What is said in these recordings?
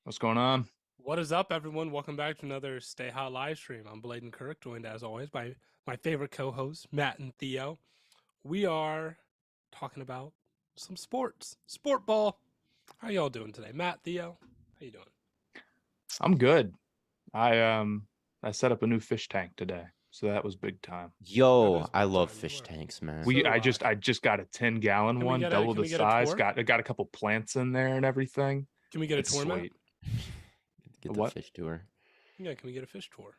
What's going on? What is up, everyone? Welcome back to another Stay Hot live stream. I'm Blaiden Kirk, joined as always by my favorite co-hosts, Matt and Theo. We are talking about some sports, sport ball. How y'all doing today, Matt, Theo? How you doing? I'm good. I set up a new fish tank today, so that was big time. That Yo, is I big love time. You fish are. tanks, man. So We do I I. just I just got a 10-gallon Can we one, get a double Can the we get a size. tour? Got a couple plants in there and everything. Can we get a It's tour, Matt? sweet. Get the What? fish tour. Yeah, can we get a fish tour?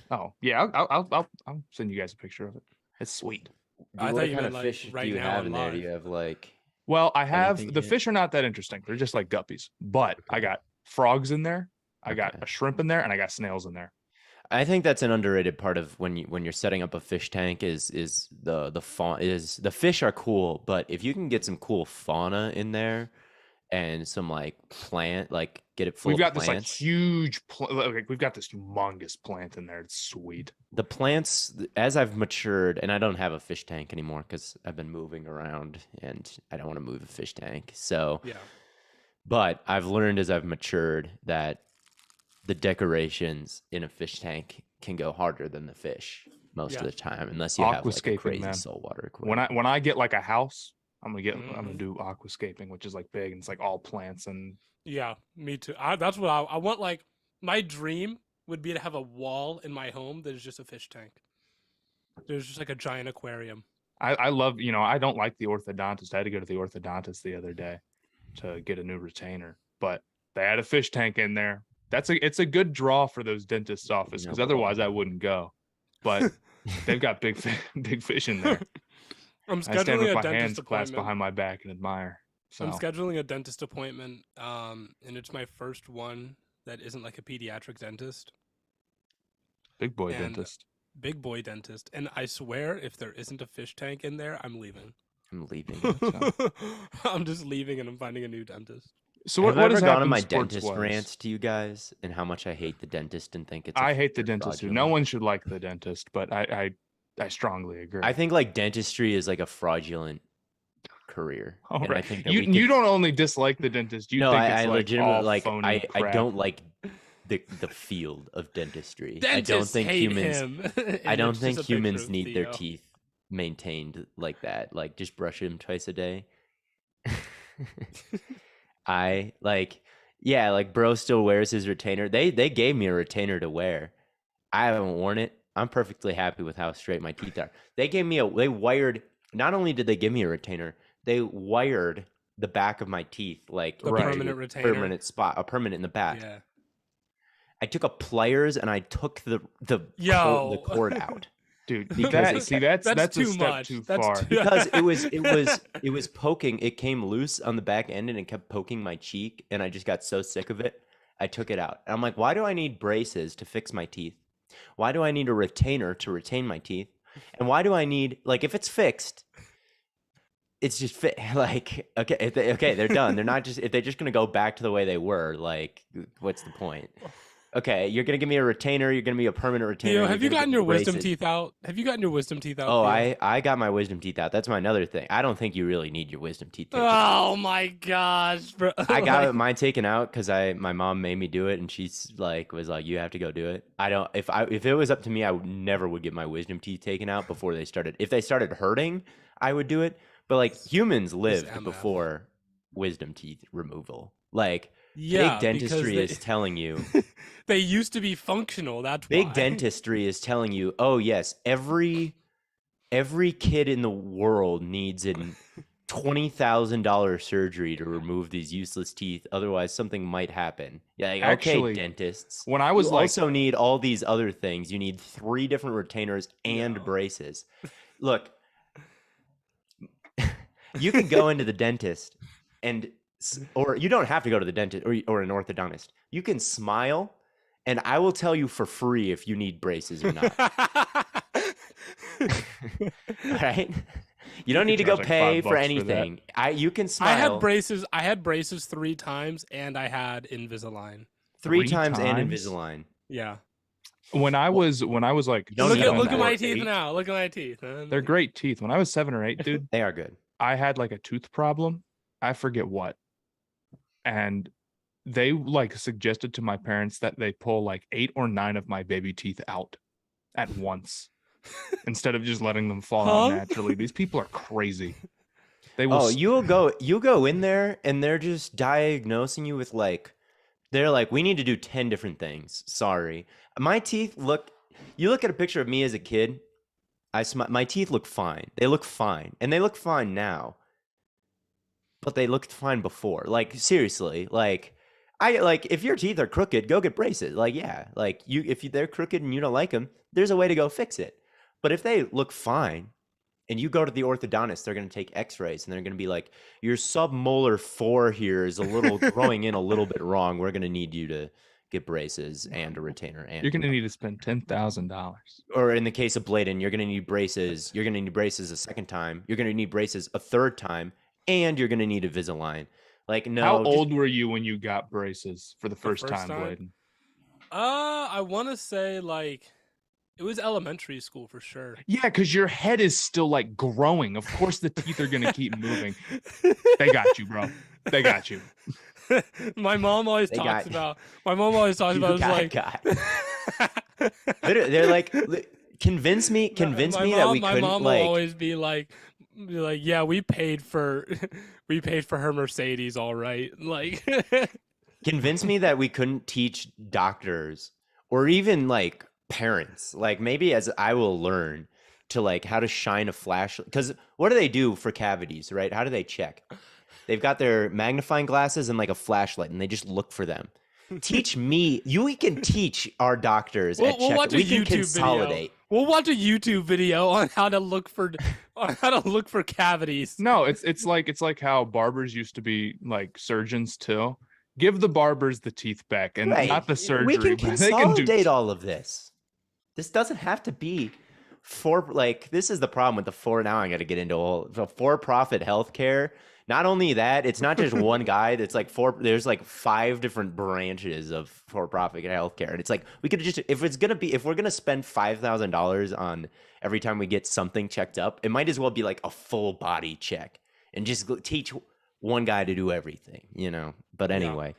Oh yeah, I'll send you guys a picture of it. It's sweet. I What thought you kind meant of like fish do right you now have on in there? Do live. you have like Well, I have anything the in it? fish are not that interesting. They're just like guppies. But I Okay. got frogs in there. I got Okay. a shrimp in there, and I got snails in there. I think that's an underrated part of when you're setting up a fish tank is the fauna is the fish are cool, but if you can get some cool fauna in there and some like plant like get it full We've of got this like plants. huge. We've got this humongous plant in there. It's sweet. The plants, as I've matured, and I don't have a fish tank anymore because I've been moving around and I don't want to move a fish tank. So, Yeah. but I've learned as I've matured that the decorations in a fish tank can go harder than the fish most Yeah. of the time, unless you have like a Aquascaping, crazy man. saltwater When aquarium. I get like a house, I'm Mhm. gonna do aquascaping, which is like big and it's like all plants and Yeah, me too. That's what I want. Like my dream would be to have a wall in my home that is just a fish tank. There's just like a giant aquarium. I love, I don't like the orthodontist. I had to go to the orthodontist the other day to get a new retainer, but they had a fish tank in there. It's a good draw for those dentist's office because otherwise I wouldn't go. But they've got big fish in there. I'm I stand scheduling with a my dentist hands clasped appointment. behind my back and admire. I'm So scheduling a dentist appointment, and it's my first one that isn't like a pediatric dentist big boy and dentist. big boy dentist. And I swear, if there isn't a fish tank in there, I'm leaving. I'm leaving. I'm just leaving, and I'm finding a new dentist. So Have what I ever has gone on happened my sports dentist wise? rant to you guys and how much I hate the dentist and think I hate the they're dentist too. No fraudulent? one should like the dentist, but I strongly agree. I think like dentistry is like a fraudulent career. All And right. I think that You we could you don't only dislike the dentist, you no, think I it's like legitimately all like phony I crap. don't like the field of dentistry. I don't Dentists think hate humans him. I And don't it's think just a picture humans of need their Theo. teeth maintained like that. Like just brush them twice a day. I like yeah, like bro still wears his retainer. They gave me a retainer to wear. I haven't worn it. I'm perfectly happy with how straight my teeth are. They wired not only did they give me a retainer, they wired the back of my teeth like The Right. permanent a retainer. permanent spot, a permanent in the back. Yeah. I took a pliers and I took the Yo. cord out Dude, because that's a too step much. too That's far. too- because it was poking. It came loose on the back end and it kept poking my cheek, and I just got so sick of it. I took it out. And I'm like, why do I need braces to fix my teeth? Why do I need a retainer to retain my teeth? And why do I need like if it's fixed, it's just fit like okay, okay, they're done. They're not just if they're just gonna go back to the way they were, like what's the point? Okay, you're gonna give me a retainer, you're gonna be a permanent retainer. Theo, have you you're gonna gotten give your me wisdom braces. teeth out? Have you gotten your wisdom teeth out? Oh, Theo? I got my wisdom teeth out. That's my another thing. I don't think you really need your wisdom teeth taken out. Oh my gosh, bro! I got Like, mine taken out because my mom made me do it, and she's like was like, you have to go do it. I don't if it was up to me, I would never would get my wisdom teeth taken out before they started. If they started hurting, I would do it. But like humans lived MF. before wisdom teeth removal. Like yeah, big dentistry because is telling you. they used to be functional. That's Big why. dentistry is telling you, oh yes, every kid in the world needs an $20,000 surgery to remove these useless teeth. Otherwise, something might happen. Yeah, like, Actually, okay, dentists. when I was You like also need all these other things. You need 3 different retainers and No. braces. Look, you can go into the dentist and or you don't have to go to the dentist or an orthodontist. You can smile and I will tell you for free if you need braces or not. Right? You don't need to go charge like pay $5 for for that. anything. You can I smile. had braces 3 times, and I had Invisalign. 3 3 times and times? Invisalign. Yeah. when I was like You don't Look need at them look at all. my 7 or teeth 8, now. Look at my teeth. Man. they're great teeth. When I was 7 or 8, dude, They are good. I had like a tooth problem. I forget what. And they like suggested to my parents that they pull like 8 or 9 of my baby teeth out at once instead of just letting them fall out naturally. These people are crazy. They will. You go in there and they're just diagnosing you with like, they're like, we need to do 10 different things. Sorry. My teeth you look at a picture of me as a kid, my teeth look fine. They look fine. And they look fine now. But they looked fine before. Like, seriously, like, if your teeth are crooked, go get braces. Like, yeah, like if they're crooked and you don't like them, there's a way to go fix it. But if they look fine and you go to the orthodontist, they're going to take x-rays and they're going to be like, your submolar 4 here is a little growing in a little bit wrong. We're going to need you to get braces and a retainer. And you're going to need to spend $10,000. Or in the case of Blaiden, you're going to need braces. You're going to need braces a second time. You're going to need braces a third time. And you're going to need a Invisalign. Like, no. How old were you when you got braces for the first time, Blaiden? I want to say like it was elementary school for sure. Yeah, because your head is still like growing. Of course, the teeth are going to keep moving. They got you, bro. They got you. My mom always talks about. My mom always talks about. They're like, convince me that we couldn't. My mom will always be like, yeah, we paid for her Mercedes, all right. Like, convince me that we couldn't teach doctors or even like parents, like maybe as I will learn to like how to shine a flashlight. Because what do they do for cavities, right? How do they check? They've got their magnifying glasses and like a flashlight, and they just look for them. Teach me. We can teach our doctors at check. We can consolidate. Video. We'll watch a YouTube video on how to look for cavities. No, it's like how barbers used to be like surgeons too. Give the barbers the teeth back and not the surgery. We can consolidate all of this. This doesn't have to be this is the problem with now I got to get into the for-profit healthcare. Not only that, it's not just one guy. That's like there's like 5 different branches of for-profit healthcare, and it's like we could just if we're gonna spend $5,000 on every time we get something checked up, it might as well be like a full body check and just teach one guy to do everything, you know. But anyway,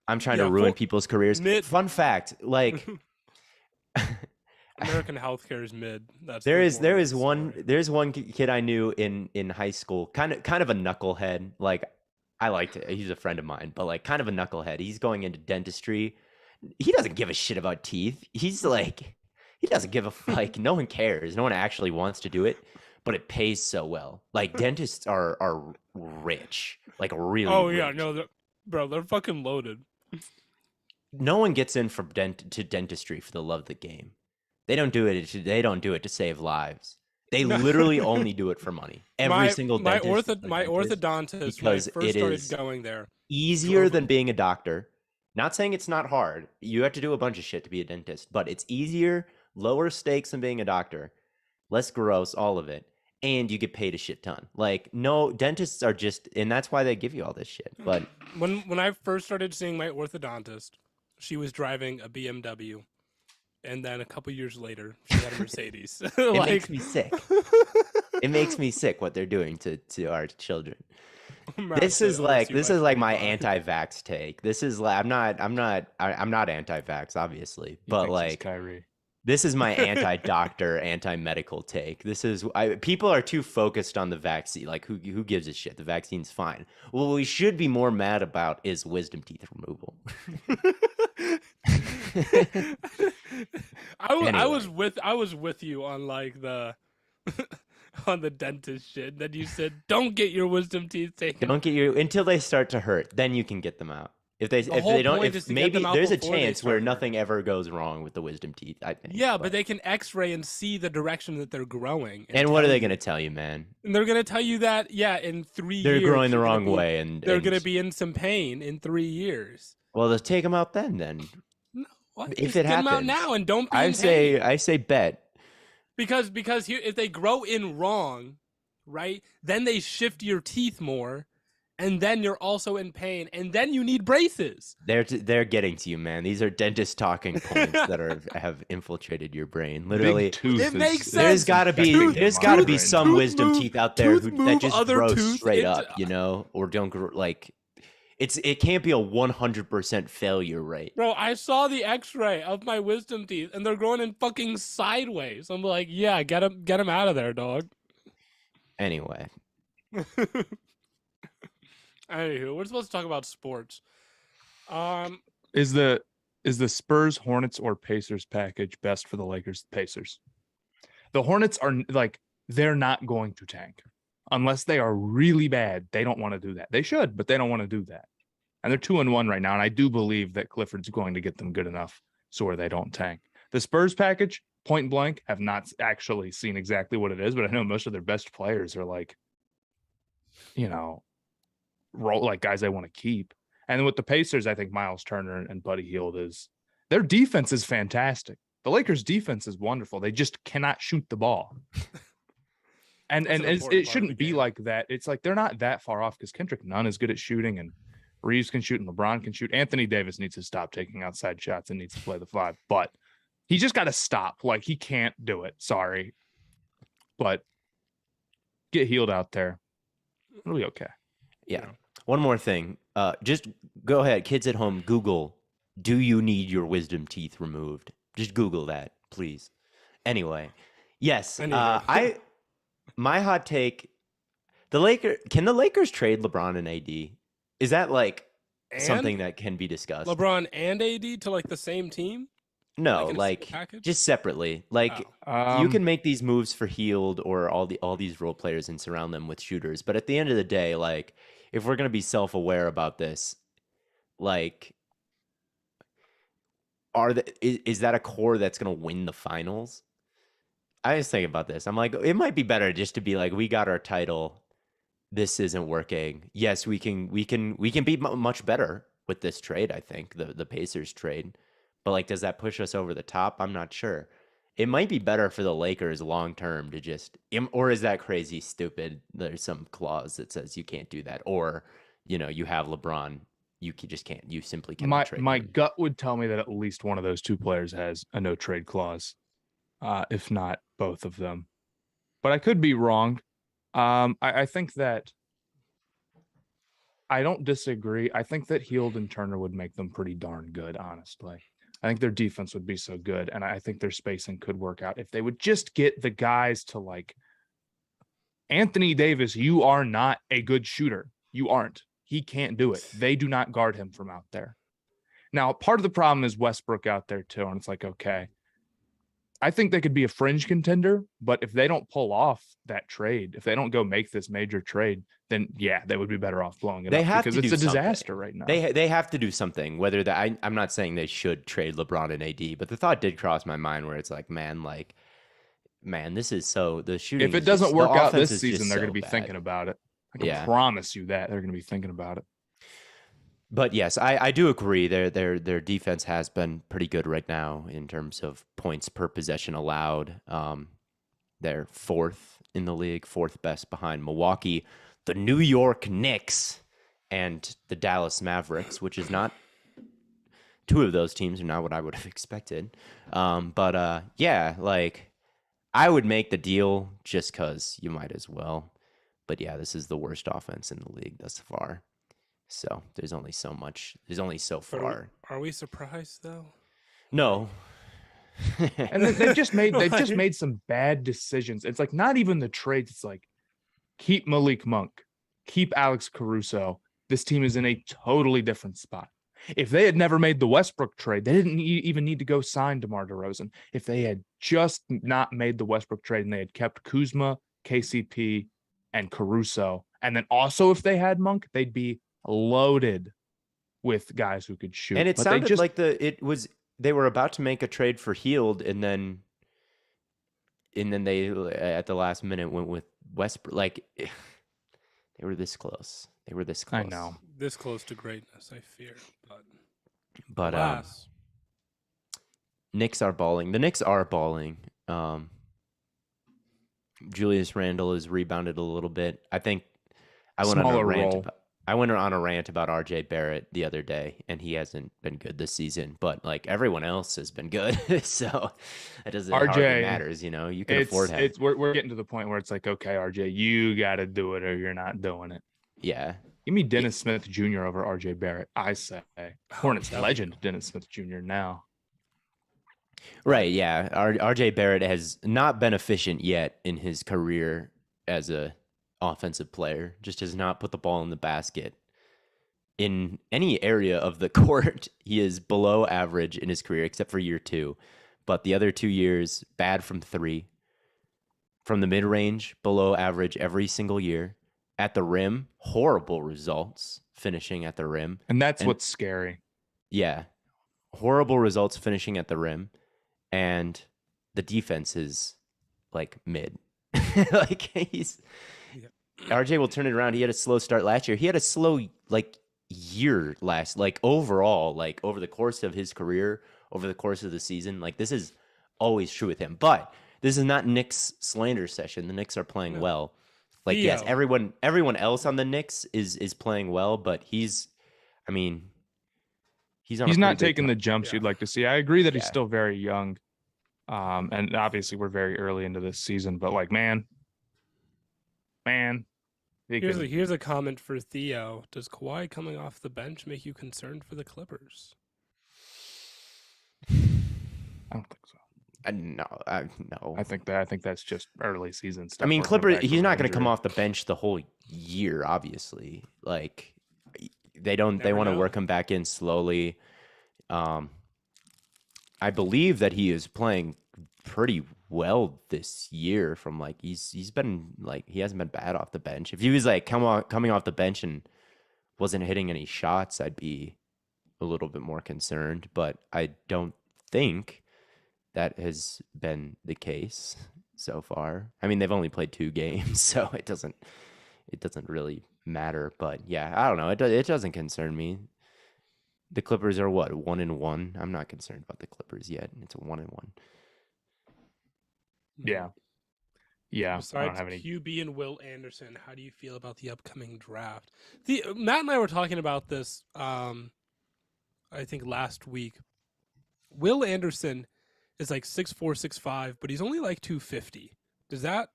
I'm trying to ruin people's careers. Fun fact, like. American healthcare is mid. There's one kid I knew in high school, kind of a knucklehead. Like, I liked it. He's a friend of mine, but like kind of a knucklehead. He's going into dentistry. He doesn't give a shit about teeth. He's like, he doesn't give a no one cares. No one actually wants to do it, but it pays so well. Like dentists are rich, like really. Oh rich. Yeah, no, they're fucking loaded. No one gets in to dentistry for the love of the game. They don't do it. They don't do it to save lives. They literally only do it for money. Every single dentist. My orthodontist, when I first started going there, easier than being a doctor. Not saying it's not hard. You have to do a bunch of shit to be a dentist, but it's easier, lower stakes than being a doctor, less gross, all of it, and you get paid a shit ton. Like, no, dentists are just, and that's why they give you all this shit. But when I first started seeing my orthodontist, she was driving a BMW. And then a couple years later, she had a Mercedes. It makes me sick. It makes me sick what they're doing to our children. This is like my anti-vax take. This is like I'm not anti-vax, obviously, but like this is my anti-doctor, anti-medical take. This is people are too focused on the vaccine. Like who gives a shit? The vaccine's fine. What we should be more mad about is wisdom teeth removal. I was with you on like the on the dentist shit. Then you said, "Don't get your wisdom teeth taken. Don't get your until they start to hurt. Then you can get them out. If they don't, maybe there's a chance where nothing ever goes wrong with the wisdom teeth. I think. Yeah, but they can X-ray and see the direction that they're growing. And what are they going to tell you, man? And they're going to tell you that in 3 years they're growing the wrong way, and they're going to be in some pain in 3 years. Well, let's take them out then. No, what? If it happens, get them out now and don't be I in pain. I say bet. Because if they grow in wrong, right, then they shift your teeth more. And then you're also in pain, and then you need braces. They're getting to you, man. These are dentist talking points that have infiltrated your brain. Literally, it makes sense. There's got to be some wisdom teeth out there that just grow straight up, you know, or don't grow like. It can't be a 100% failure rate. Bro, I saw the X-ray of my wisdom teeth, and they're growing in fucking sideways. I'm like, yeah, get him out of there, dog. Anyway. Anywho, we're supposed to talk about sports. Is the Spurs, Hornets, or Pacers package best for the Lakers? Pacers. The Hornets are like, they're not going to tank unless they are really bad. They don't want to do that. They should, but they don't want to do that. And they're 2-1 right now. And I do believe that Clifford's going to get them good enough so where they don't tank. The Spurs package, point blank, have not actually seen exactly what it is, but I know most of their best players are like, role like guys they want to keep. And with the Pacers, I think Miles Turner and Buddy Hield their defense is fantastic. The Lakers' defense is wonderful. They just cannot shoot the ball. and it shouldn't be like that. It's like they're not that far off because Kendrick Nunn is good at shooting and Reeves can shoot and LeBron can shoot. Anthony Davis needs to stop taking outside shots and needs to play the 5, but he just got to stop. Like, he can't do it. Sorry. But get Hield out there. It'll be okay. Yeah. One more thing. Just go ahead. Kids at home, Google, do you need your wisdom teeth removed? Just Google that, please. Anyway. Yes. My hot take, can the Lakers trade LeBron and AD? Is that like something that can be discussed? LeBron and AD to like the same team? No, like just separately. Like you can make these moves for Hield or all these role players and surround them with shooters. But at the end of the day, like if we're gonna be self-aware about this, like is that a core that's gonna win the finals? I was thinking about this. I'm like, it might be better just to be like, we got our title. This isn't working. Yes, we can be much better with this trade. I think the Pacers trade, but like, does that push us over the top? I'm not sure. It might be better for the Lakers long term to just, or is that crazy stupid? There's some clause that says you can't do that, or you have LeBron, you just can't. You simply cannot trade. My gut would tell me that at least one of those two players has a no trade clause, if not both of them. But I could be wrong. I think that I don't disagree. I think that Hield and Turner would make them pretty darn good, honestly. I think their defense would be so good, and I think their spacing could work out if they would just get the guys to like Anthony Davis. You are not a good shooter. You aren't. He can't do it. They do not guard him from out there. Now, part of the problem is Westbrook out there too, and it's like, okay, I think they could be a fringe contender, but if they don't pull off that trade, if they don't go make this major trade, then yeah, they would be better off blowing it up because it's a disaster right now. They have to do something. Whether that I'm not saying they should trade LeBron and AD, but the thought did cross my mind where it's like, man, this is so the shooting. If it doesn't work out this season, they're going to be thinking about it. I can promise you that they're going to be thinking about it. But yes, I do agree. Their defense has been pretty good right now in terms of points per possession allowed. They're 4th in the league, 4th best behind Milwaukee, the New York Knicks, and the Dallas Mavericks, which is not two of those teams are not what I would have expected. Yeah, like I would make the deal just because you might as well. But yeah, this is the worst offense in the league thus far. So there's only so much. There's only so far. Are we surprised though? No. And they've just made some bad decisions. It's like not even the trades. It's like keep Malik Monk, keep Alex Caruso. This team is in a totally different spot. If they had never made the Westbrook trade, they didn't even need to go sign DeMar DeRozan. If they had just not made the Westbrook trade and they had kept Kuzma, KCP, and Caruso, and then also if they had Monk, they'd be loaded with guys who could shoot. And it sounded like they were about to make a trade for Hield, and then they at the last minute went with Westbrook. Like they were this close. I know, this close to greatness. I fear, but Knicks are balling. The Knicks are balling. Julius Randle has rebounded a little bit. I think I went on a rant about RJ Barrett the other day, and he hasn't been good this season, but like everyone else has been good. So it doesn't hardly matters, you can afford him. We're getting to the point where it's like, okay, RJ, you got to do it or you're not doing it. Yeah. Give me Dennis Smith Jr. over RJ Barrett. I say Hornets legend Dennis Smith Jr. now. Right, yeah. RJ Barrett has not been efficient yet in his career as a offensive player. Just has not put the ball in the basket. In any area of the court, he is below average in his career, except for year 2. But the other 2 years, bad from 3. From the mid-range, below average every single year. At the rim, horrible results finishing at the rim. And that's what's scary. Yeah. Horrible results finishing at the rim. And the defense is like mid. Like RJ will turn it around. He had a slow start last year. He had a slow year overall, over the course of his career, over the course of the season. Like, this is always true with him. But this is not Knicks slander session. The Knicks are playing well. Like, Theo. yes, everyone else on the Knicks is playing well, but he's not taking the jumps you'd like to see. I agree that he's still very young. And obviously we're very early into this season, but man. Here's a comment for Theo. Does Kawhi coming off the bench make you concerned for the Clippers? I don't think so. No. I think that's just early season stuff. I mean, Clippers. He's not going to come off the bench the whole year. Obviously, they want to work him back in slowly. I believe that he is playing pretty well this year. From he's been he hasn't been bad off the bench. If he was coming off the bench and wasn't hitting any shots, I'd be a little bit more concerned. But I don't think that has been the case so far. I mean, they've only played 2 games, so it doesn't really matter. But yeah, I don't know. It doesn't concern me. The Clippers are what, 1-1? I'm not concerned about the Clippers yet. It's a 1-1. Yeah. Besides I don't have any... QB and Will Anderson, how do you feel about the upcoming draft? Matt and I were talking about this, I think last week. Will Anderson is 6'4", 6'5", but he's only 250. Does that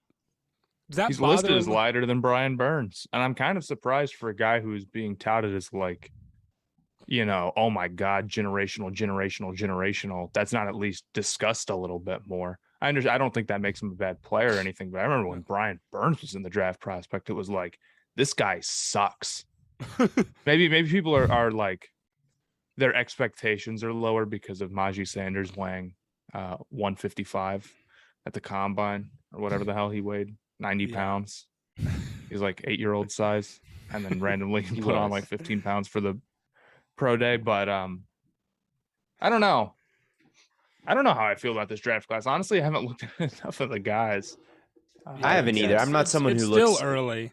he's listed as lighter than Brian Burns, and I'm kind of surprised for a guy who is being touted as oh my God, generational. That's not at least discussed a little bit more. I don't think that makes him a bad player or anything, but I remember when Brian Burns was in the draft prospect, it was this guy sucks. maybe people are their expectations are lower because of Najee Sanders weighing 155 at the combine or whatever the hell he weighed, 90 pounds. He's 8-year-old size, and then randomly put on 15 pounds for the pro day. But I don't know how I feel about this draft class. Honestly, I haven't looked at enough of the guys. I haven't either. I'm not someone who looks still early.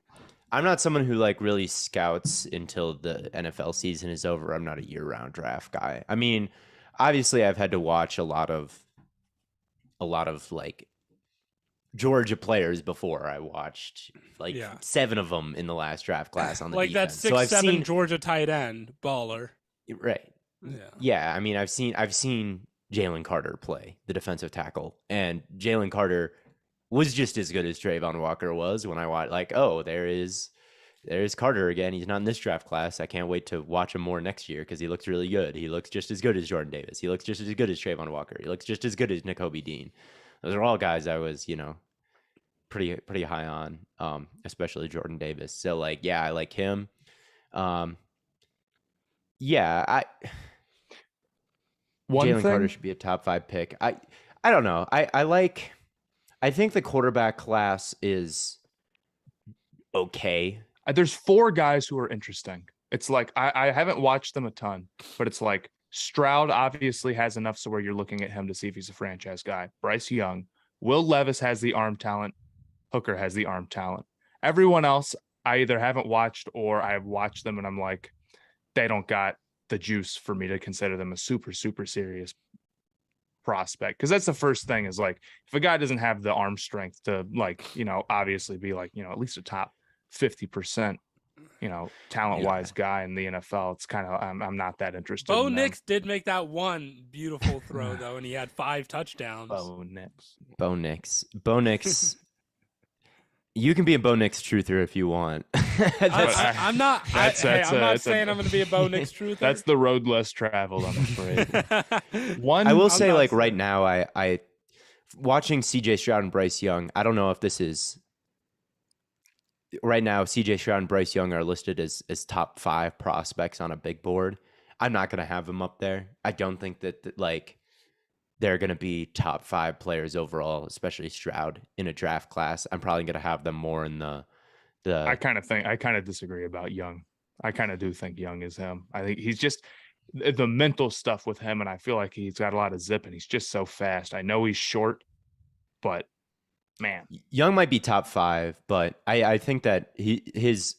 I'm not someone who really scouts until the NFL season is over. I'm not a year-round draft guy. I mean, obviously I've had to watch a lot of Georgia players before. I watched 7 of them in the last draft class on the defense. That 6'7" Georgia tight end baller. Right. Yeah. I mean, I've seen Jalen Carter play the defensive tackle, and Jalen Carter was just as good as Trayvon Walker was when I watched. There's Carter again. He's not in this draft class. I can't wait to watch him more next year because he looks really good. He looks just as good as Jordan Davis. He looks just as good as Trayvon Walker. He looks just as good as Nakobe Dean. Those are all guys I was, pretty high on, especially Jordan Davis. So I like him. Jalen Carter should be a top 5 pick. I don't know. I think the quarterback class is okay. There's 4 guys who are interesting. It's I haven't watched them a ton, but it's Stroud obviously has enough so where you're looking at him to see if he's a franchise guy. Bryce Young, Will Levis has the arm talent. Hooker has the arm talent. Everyone else, I either haven't watched or I've watched them and I'm they don't got the juice for me to consider them a super, super serious prospect. Because that's the first thing is if a guy doesn't have the arm strength to obviously be at least a top 50%, talent-wise guy in the NFL, it's kind of I'm not that interested. Bo Nix did make that one beautiful throw though, and he had 5 touchdowns. Bo Nix. You can be a Bo Nix truther if you want. I'm not. I'm not saying I'm going to be a Bo Nix truther. That's the road less traveled, I'm afraid. I will say, like, right now, I watching CJ Stroud and Bryce Young. I don't know if this is right now. CJ Stroud and Bryce Young are listed as top 5 prospects on a big board. I'm not going to have them up there. I don't think that like they're going to be top 5 players overall, especially Stroud in a draft class. I'm probably going to have them more in the. I kind of disagree about Young. I kind of do think Young is him. I think he's just the mental stuff with him, and I feel like he's got a lot of zip, and he's just so fast. I know he's short, but man, Young might be top 5, but I think that his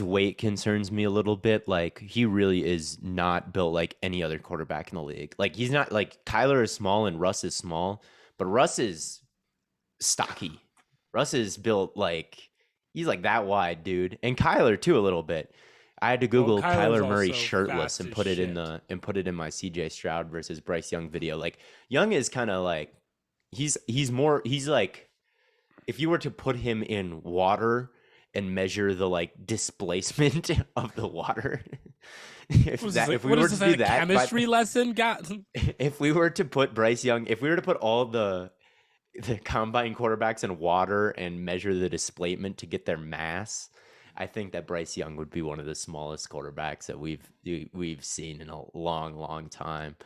weight concerns me a little bit. Like, he really is not built like any other quarterback in the league. Like, he's not like Kyler is small and Russ is small, but Russ is stocky. Russ is built like he's like that wide, dude. And Kyler too a little bit. I had to Google Kyler Murray shirtless and put it in my CJ Stroud versus Bryce Young video. Like, Young is kind of like he's like, if you were to put him in water and measure the like displacement of the water. If we were to do that chemistry lesson, if we were to put Bryce Young, if we were to put all the combine quarterbacks in water and measure the displacement to get their mass, I think that Bryce Young would be one of the smallest quarterbacks that we've seen in a long, long time.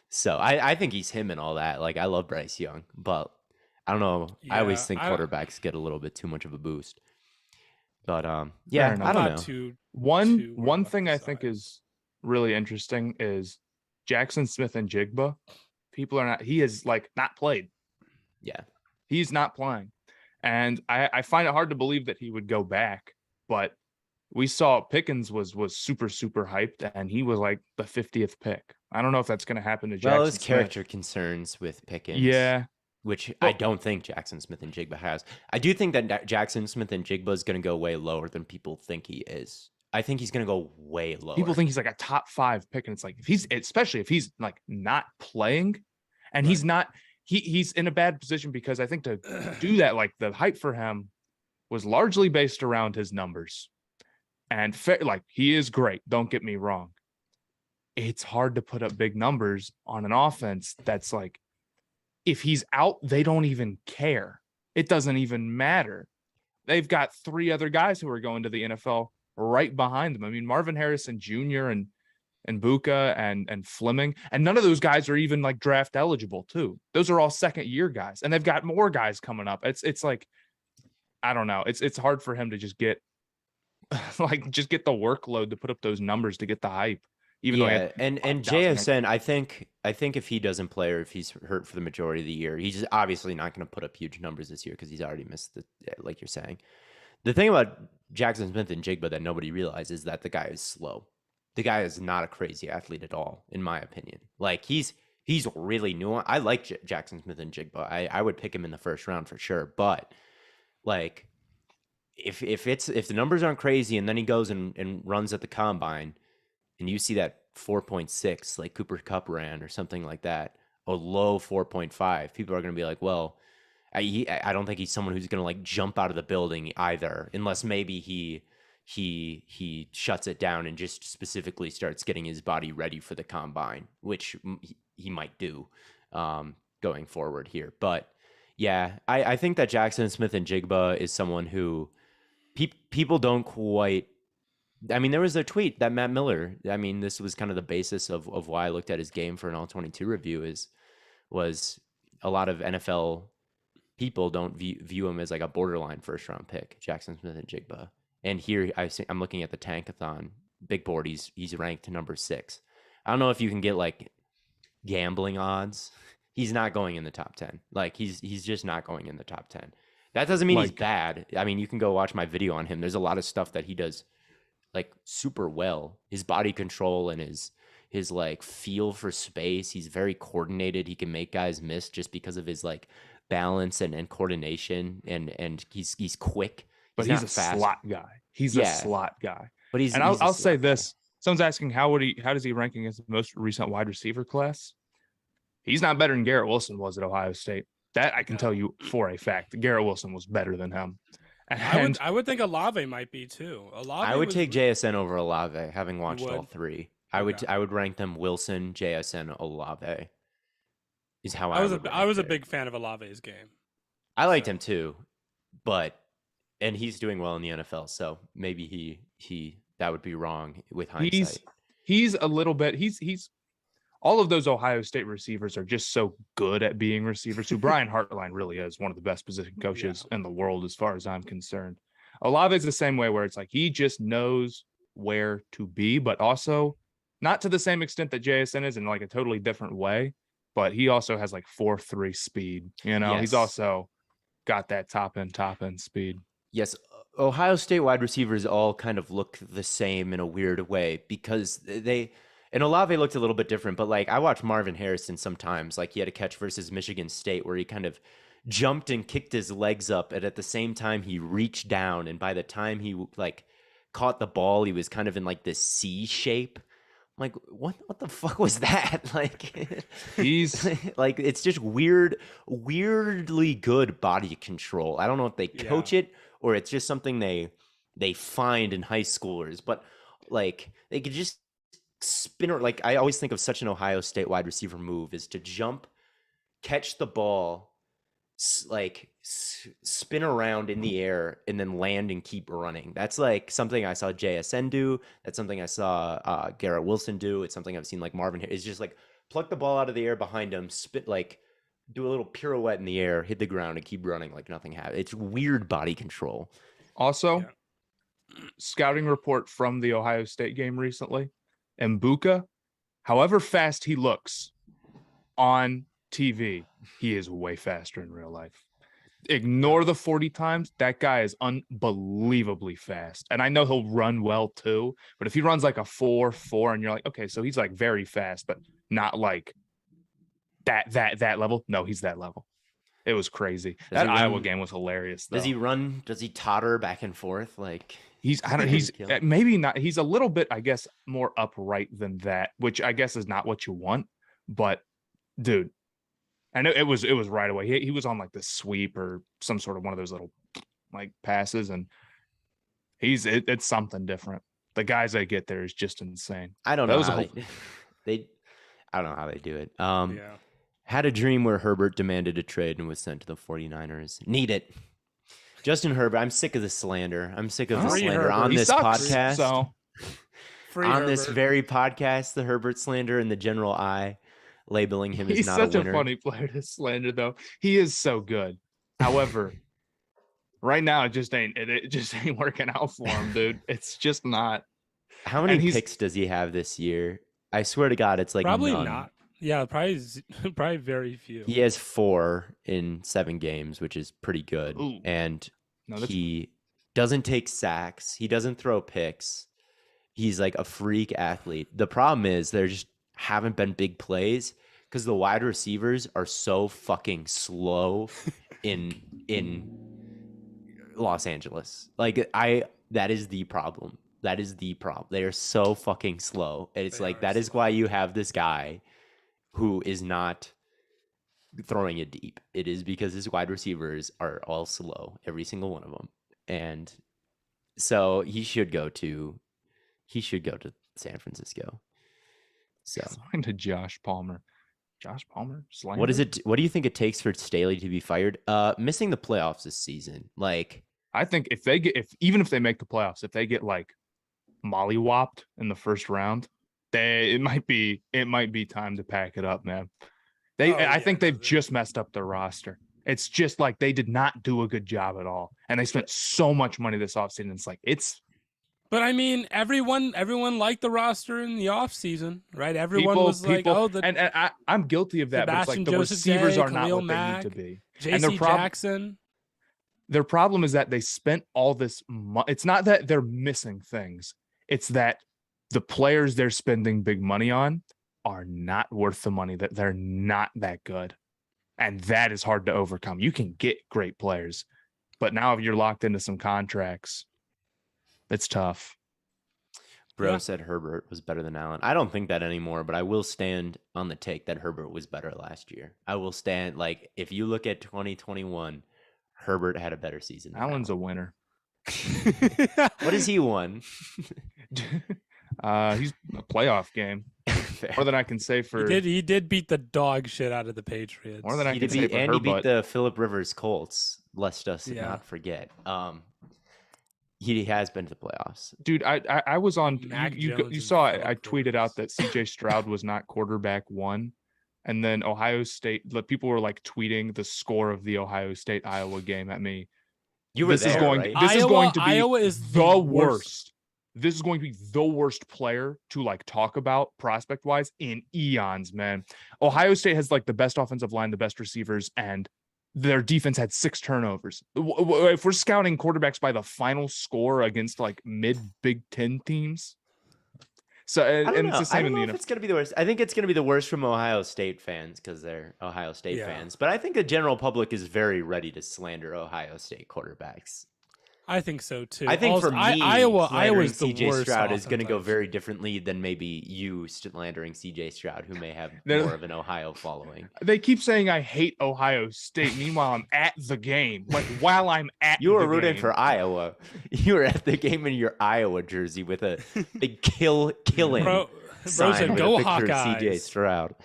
So I think he's him and all that. Like, I love Bryce Young, but I don't know. Yeah, I always think quarterbacks get a little bit too much of a boost. But yeah, I don't know. One thing I think is really interesting is Jackson Smith and Jigba. He is like not played. Yeah, he's not playing, and I find it hard to believe that he would go back. But we saw Pickens was super hyped, and he was like the 50th pick. I don't know if that's going to happen to Jackson. Well, there's character concerns with Pickens. Yeah, which I don't think Jackson Smith and Jigba has. I do think that Jackson Smith and Jigba is going to go way lower than people think he is. I think he's going to go way lower. People think he's like a top 5 pick, and it's like especially if he's like not playing, and right. He's not. He's in a bad position because I think to do that, like the hype for him was largely based around his numbers, and like he is great. Don't get me wrong. It's hard to put up big numbers on an offense that's like, if he's out, they don't even care. It doesn't even matter. They've got 3 other guys who are going to the NFL right behind them. I mean, Marvin Harrison Jr. and Buka and Fleming, and none of those guys are even like draft eligible too. Those are all 2nd-year guys, and they've got more guys coming up. It's like, I don't know. It's hard for him to just get just get the workload to put up those numbers to get the hype. Even though and JSN, I think if he doesn't play or if he's hurt for the majority of the year, he's obviously not going to put up huge numbers this year because he's already missed like you're saying. The thing about Jackson Smith and Jigba that nobody realizes is that the guy is slow. The guy is not a crazy athlete at all, in my opinion. Like, he's really new. I like Jackson Smith and Jigba. I would pick him in the first round for sure. But like, if the numbers aren't crazy and then he goes and runs at the combine, and you see that 4.6 like Cooper Kupp ran or something like that, a low 4.5, people are going to be like, well, I don't think he's someone who's going to like jump out of the building either, unless maybe he shuts it down and just specifically starts getting his body ready for the combine, which he might do going forward here. But yeah, I think that Jackson Smith and Jigba is someone who people don't quite. I mean, there was a tweet that Matt Miller, I mean, this was kind of the basis of why I looked at his game for an All-22 review, was a lot of NFL people don't view him as like a borderline first-round pick, Jackson Smith and Jigba. And here I'm looking at the Tankathon big board. He's ranked number 6. I don't know if you can get like gambling odds. He's not going in the top 10. Like, he's just not going in the top 10. That doesn't mean he's bad. I mean, you can go watch my video on him. There's a lot of stuff that he does like super well. His body control and his like feel for space. He's very coordinated. He can make guys miss just because of his like balance and coordination, and he's quick. But he's a fast slot guy. He's a slot guy. But I'll say this. Someone's asking how does he rank against the most recent wide receiver class? He's not better than Garrett Wilson was at Ohio State. That I can tell you for a fact. Garrett Wilson was better than him. And I would think Olave might be too. I would take JSN over Olave, having watched all three. I would rank them Wilson, JSN, Olave. Is how I was a big fan of Olave's game. I liked him too, and he's doing well in the NFL, so maybe he that would be wrong with hindsight. He's a little bit he's all of those Ohio State receivers are just so good at being receivers. Who Brian Hartline really is one of the best position coaches in the world, as far as I'm concerned. Olave is the same way, where it's like he just knows where to be, but also not to the same extent that JSN is, in like a totally different way. But he also has like 4.3 speed. He's also got that top end speed. Yes, Ohio State wide receivers all kind of look the same in a weird way, because and Olave looked a little bit different, but like I watch Marvin Harrison sometimes, like he had a catch versus Michigan State where he kind of jumped and kicked his legs up, and at the same time he reached down, and by the time he like caught the ball, he was kind of in like this C shape. I'm like, what the fuck was that? Like he's like, it's just weirdly good body control. I don't know if they coach it or it's just something they find in high schoolers, but like they could just spin, or like I always think of such an Ohio State wide receiver move is to jump, catch the ball, like spin around in the air, and then land and keep running. That's like something I saw JSN do. That's something I saw Garrett Wilson do. It's something I've seen like Marvin. It's just like pluck the ball out of the air behind him, spit, like do a little pirouette in the air, hit the ground, and keep running like nothing happened. It's weird body control. Also, scouting report from the Ohio State game recently. Mbuka, however fast he looks on TV, he is way faster in real life. Ignore the 40 times. That guy is unbelievably fast. And I know he'll run well too, but if he runs like a 4.4 and you're like, okay, so he's like very fast, but not like that level. No, he's that level. It was crazy. That Iowa game was hilarious though. Does he run? Does he totter back and forth? Like he's maybe not. He's a little bit, I guess, more upright than that, which I guess is not what you want. But dude, I know it was right away. He was on like the sweep or some sort of one of those little like passes, and it's something different. The guys they get there is just insane. I don't know how I don't know how they do it. Had a dream where Herbert demanded a trade and was sent to the 49ers. Need it. Justin Herbert, I'm sick of the slander. I'm sick of the slander on this podcast. On this very podcast, the Herbert slander in the general eye, labeling him as not a winner. He's such a funny player to slander, though. He is so good. However, right now it just ain't working out for him, dude. It's just not. How many picks does he have this year? I swear to God, it's like probably none. not. Yeah, probably very few. He has 4 in 7 games, which is pretty good. Ooh. And he doesn't take sacks. He doesn't throw picks. He's like a freak athlete. The problem is there just haven't been big plays because the wide receivers are so fucking slow in Los Angeles. Like that is the problem. That is the problem. They are so fucking slow. And it's like, that is why you have this guy who is not throwing it deep. It is because his wide receivers are all slow, every single one of them. And so he should go to San Francisco. So going to Josh Palmer. Slander? What do you think it takes for Staley to be fired? Missing the playoffs this season. Like, I think even if they make the playoffs, if they get like mollywopped in the first round, it might be time to pack it up, man. I think they've just messed up their roster. It's just like they did not do a good job at all, and they spent so much money this offseason. It's like But I mean, everyone liked the roster in the offseason, right? Everyone was like, and I'm guilty of that. But it's like the receivers are not what they need to be. J.C. Jackson. Their problem is that they spent all this money. It's not that they're missing things. It's that the players they're spending big money on are not worth the money, that they're not that good. And that is hard to overcome. You can get great players, but now if you're locked into some contracts, it's tough. Bro said Herbert was better than Allen. I don't think that anymore, but I will stand on the take that Herbert was better last year. I will stand, like, if you look at 2021, Herbert had a better season than Allen's a winner. What has he won? He's a playoff game. More than I can say for. He did beat the dog shit out of the Patriots. More than I can say for and he beat Herbert. the Phillip Rivers Colts. Lest us not forget. He has been to the playoffs. Dude, I was on. You saw I tweeted out that CJ Stroud was not quarterback one, and then Ohio State. People were like tweeting the score of the Ohio State Iowa game at me. You were there, right? This is going to be Iowa is the worst. This is going to be the worst player to like talk about prospect wise in eons, man. Ohio State has like the best offensive line, the best receivers, and their defense had 6 turnovers. If we're scouting quarterbacks by the final score against like mid Big Ten teams, so and it's the same in the NFL. It's going to be the worst. I think it's going to be the worst from Ohio State fans because they're Ohio State fans. But I think the general public is very ready to slander Ohio State quarterbacks. I think so too. I think for me, Iowa's the CJ worst. Stroud is going to go very differently than maybe you slandering CJ Stroud, who may have more of an Ohio following. They keep saying I hate Ohio State. Meanwhile, I'm at the game. Like while I'm at, you were rooting for Iowa. You were at the game in your Iowa jersey with a big killing sign with go a picture Hawkeyes. of CJ Stroud.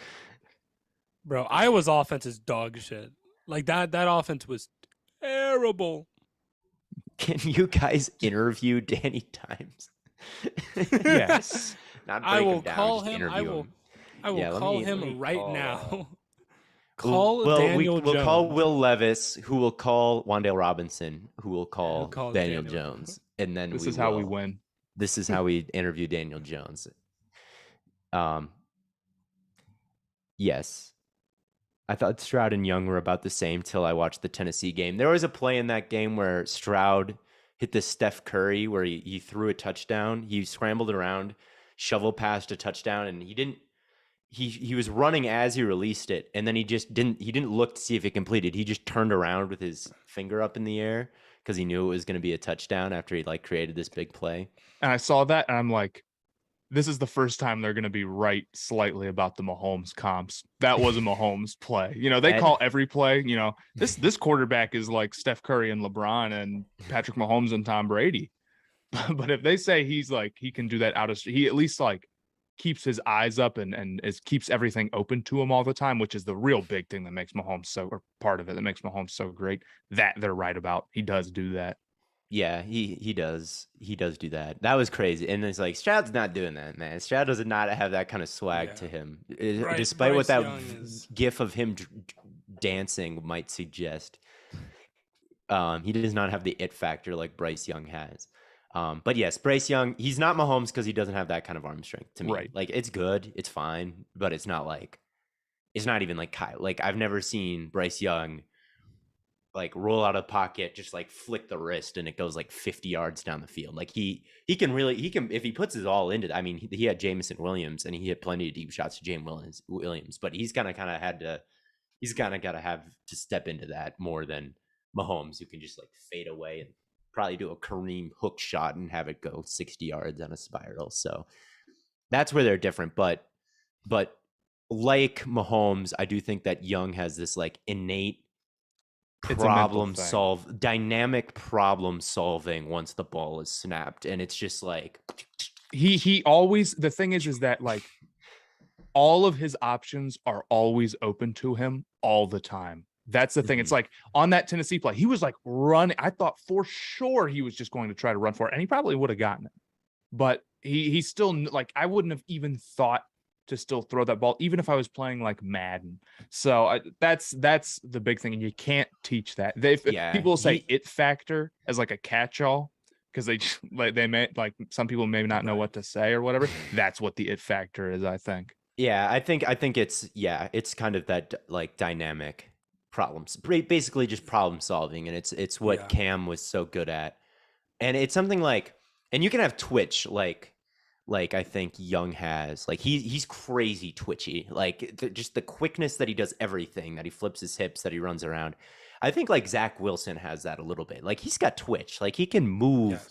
Bro, Iowa's offense is dog shit. Like that offense was terrible. Can you guys interview Danny Dimes? Yes. I will call him. I will call him right now. Call Daniel Jones. We'll call Will Levis, who will call Wan'Dale Robinson, who will call Daniel Jones. And then this is how we win. This is how we interview Daniel Jones. Yes. I thought Stroud and Young were about the same till I watched the Tennessee game. There was a play in that game where Stroud hit the Steph Curry where he threw a touchdown. He scrambled around, shovel passed a touchdown, and he was running as he released it, and then he didn't look to see if it completed. He just turned around with his finger up in the air because he knew it was going to be a touchdown after he like created this big play. And I saw that and I'm like, this is the first time they're going to be right slightly about the Mahomes comps. That was a Mahomes play. You know, they call every play, you know, this quarterback is like Steph Curry and LeBron and Patrick Mahomes and Tom Brady. But if they say he's like, he can do that he at least like keeps his eyes up and keeps everything open to him all the time, which is the real big thing that makes Mahomes or part of it that makes Mahomes so great, that they're right about. He does do that. Yeah, he does. He does do that. That was crazy. And it's like, Stroud's not doing that, man. Stroud does not have that kind of swag to him. Despite what that gif of him dancing might suggest. He does not have the it factor like Bryce Young has. But yes, Bryce Young, he's not Mahomes because he doesn't have that kind of arm strength to me. Right. Like, it's good. It's fine. But it's not even like Kyle. Like, I've never seen Bryce Young like roll out of the pocket, just like flick the wrist and it goes like 50 yards down the field. Like he can if he puts his all into it. I mean, he had Jameson Williams and he hit plenty of deep shots to James Williams, but he's kind of got to have to step into that more than Mahomes, who can just like fade away and probably do a Kareem hook shot and have it go 60 yards on a spiral. So that's where they're different. But like Mahomes, I do think that Young has this like innate dynamic problem solving once the ball is snapped, and it's just like he always, the thing is that like all of his options are always open to him all the time. That's the thing. It's like on that Tennessee play, he was like running. I thought for sure he was just going to try to run for it, and he probably would have gotten it, but he still, like, I wouldn't have even thought to still throw that ball, even if I was playing like Madden. So that's the big thing, and you can't teach that. People say it factor as like a catch-all because they may, like, some people may not know what to say or whatever. That's what the it factor is, I think. Yeah, I think it's kind of that like dynamic problems, basically just problem solving, and it's what Cam was so good at, and it's something like, and you can have twitch like I think Young has, like he's crazy twitchy, like just the quickness that he does everything, that he flips his hips, that he runs around. I think like Zach Wilson has that a little bit. Like he's got twitch, like he can move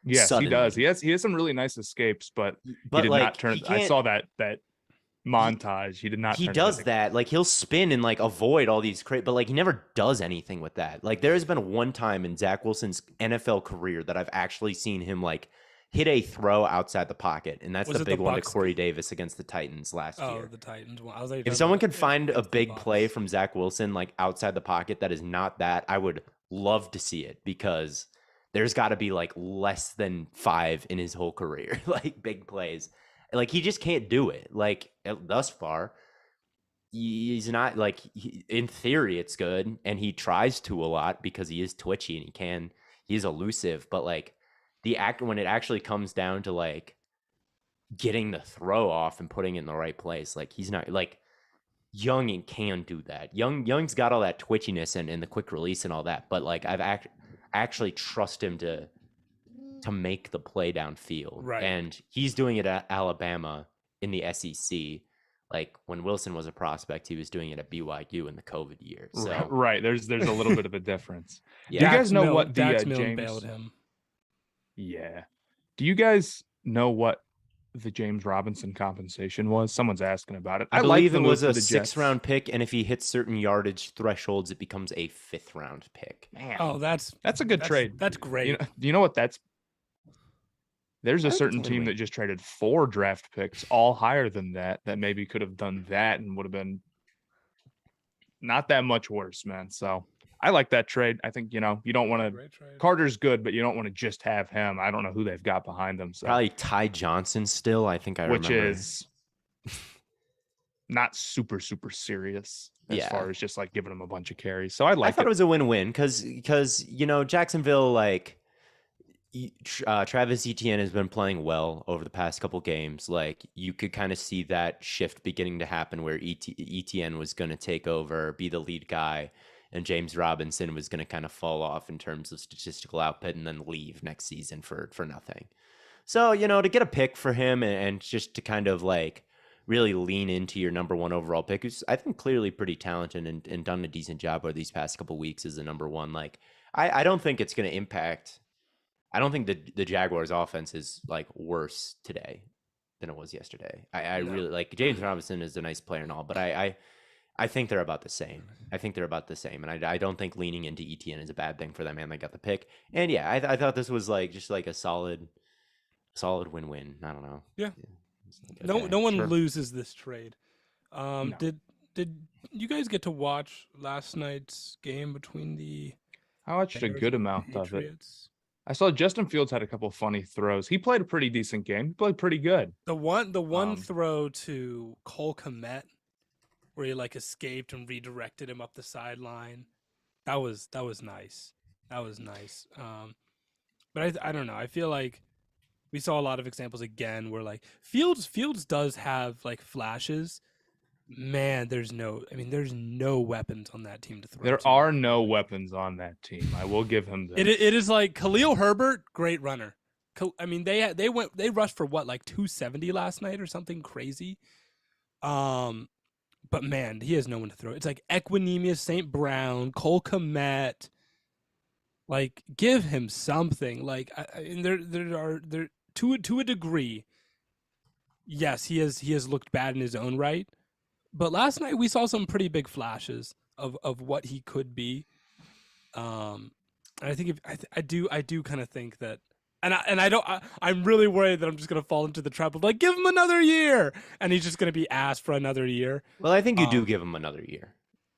Yes, suddenly. he does. He has some really nice escapes, but he did like, not turn. I saw that montage. He did not. He turn does anything. that. Like, he'll spin and like avoid all these but like he never does anything with that. Like, there has been one time in Zach Wilson's NFL career that I've actually seen him like hit a throw outside the pocket, and that's the big one to Corey Davis against the Titans last year. Oh, the Titans one. I was like, if someone could find a big play from Zach Wilson like outside the pocket that is not that, I would love to see it, because there's got to be like less than 5 in his whole career, like big plays. Like, he just can't do it. Like, thus far, he's not like, in theory, it's good. And he tries to a lot because he is twitchy and he's elusive. But like when it actually comes down to like getting the throw off and putting it in the right place, like, he's not like Young and can do that. Young's got all that twitchiness and the quick release and all that. But like, I've actually trust him to make the play downfield. Right. And he's doing it at Alabama in the SEC. Like, when Wilson was a prospect, he was doing it at BYU in the COVID year. So right. There's a little bit of a difference. Yeah. Do you guys know what the Dax James bailed him? Yeah. Do you guys know what the James Robinson compensation was? Someone's asking about it. I believe like it was a 6th-round pick, and if he hits certain yardage thresholds, it becomes a 5th-round pick. Man, Oh, that's a good trade. That's great. You know what that's? There's a That's certain a team win-win. that just traded 4 draft picks, all higher than that maybe could have done that and would have been not that much worse, man. So I like that trade. I think, you don't want to. Great trade. Carter's good, but you don't want to just have him. I don't know who they've got behind them. So Probably Ty Johnson still, I think I remember. which is not super, super serious as far as just like giving him a bunch of carries. So I thought it was a win-win because Jacksonville, like, Travis Etienne has been playing well over the past couple games. Like, you could kind of see that shift beginning to happen where Etienne was going to take over, be the lead guy, and James Robinson was going to kind of fall off in terms of statistical output and then leave next season for nothing. So, to get a pick for him and just to kind of like really lean into your number 1 overall pick, who's I think clearly pretty talented and done a decent job over these past couple weeks as the number 1. Like, I don't think it's going to impact. I don't think the Jaguars offense is like worse today than it was yesterday. I really like James Robinson is a nice player and all, but I think they're about the same. And I don't think leaning into Etienne is a bad thing for them, and they got the pick. And yeah, I thought this was like just like a solid win-win. I don't know. Yeah. Like, No one sure. loses this trade. No. Did you guys get to watch last night's game between the I watched a Bears good and amount of it. Patriots? I saw Justin Fields had a couple funny throws. He played a pretty decent game. He played pretty good. The one throw to Cole Kmet where he like escaped and redirected him up the sideline. That was nice. That was nice. But I don't know. I feel like we saw a lot of examples again where like Fields does have like flashes. Man, there's no weapons on that team to throw. There to. are no weapons on that team. I will give him that. It is like Khalil Herbert, great runner. I mean, they rushed for what, like 270 last night or something crazy. But man, he has no one to throw. It's like Equinemius St. Brown, Cole Kmet. Like, give him something. Like, there are to a degree. Yes, he has looked bad in his own right, but last night we saw some pretty big flashes of what he could be. And I think I do kind of think that, I'm really worried that I'm just gonna fall into the trap of like, give him another year, and he's just gonna be asked for another year. Well, I think you do give him another year.